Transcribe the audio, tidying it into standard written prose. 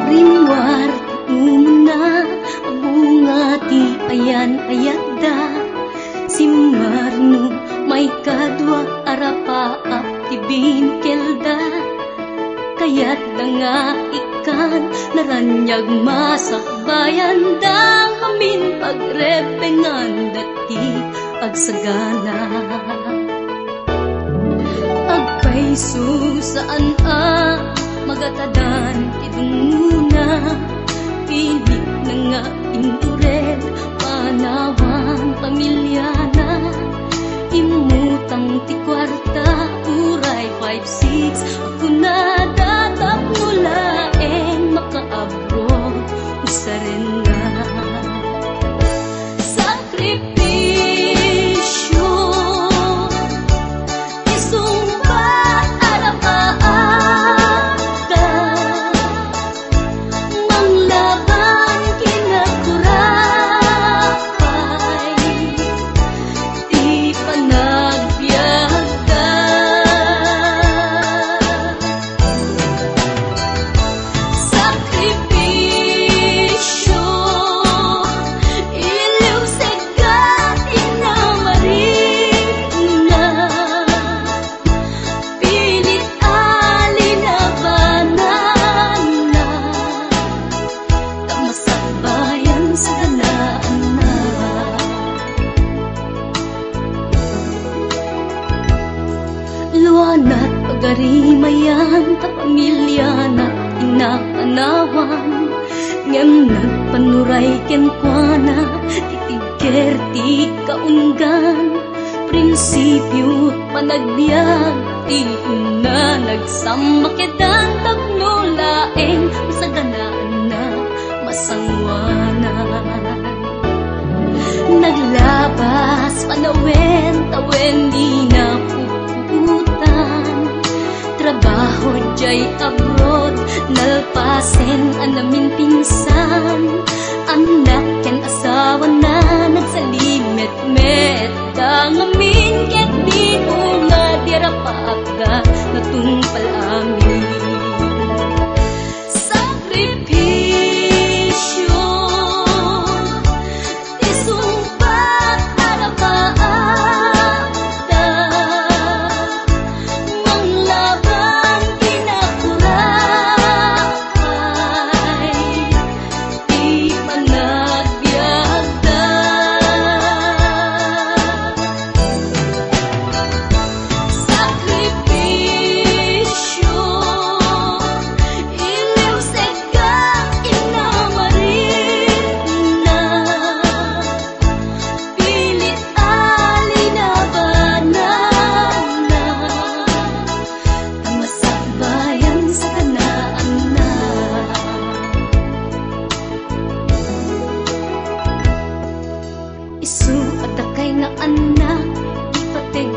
Rimwar umna bunga ti ayan ayada Simmarno may kadwa arapa ti binkelda Kayat da nga ikan naranyag masakbayan da amin pagrepengan dati agsagana Agpaiso saan magatadan idunguna Pilit na nga indurel panawang pamilyana Imutang ti kwarta uray 5-6 Ako na datap mulaeng makaabroad Usaren nga Sakripisyo Isumbat arapaata Manglaban kinakurapay Di panagbiagda Sakripisyo Iliw segat inamarina Pilit alinabanan na Tamasakbayan sa galaan na Luanat pagarimayan ta pamilya na inakanawan Ngem nagpanuray kenkwana titigker ti kaunggan Prinsipyo panagbiag ti na nagsamakedan tagnulaeng masaganaan na masangwanan Naglabas panawen tawen di na puputan Trabaho jay abroad nalpasen anamin pinsan Anak ken asawa na nagsalimet-met Dangamin ket di nga dirapagda natungpal amin Sakripisyo Isumpat arapaata Manglaban kinakurapay Di panagbiagda Sakripisyo Iliw segat inamarina Pilit alinabanan na Tamasakbayan sa kanaan na Isu at akay nga anak ipateng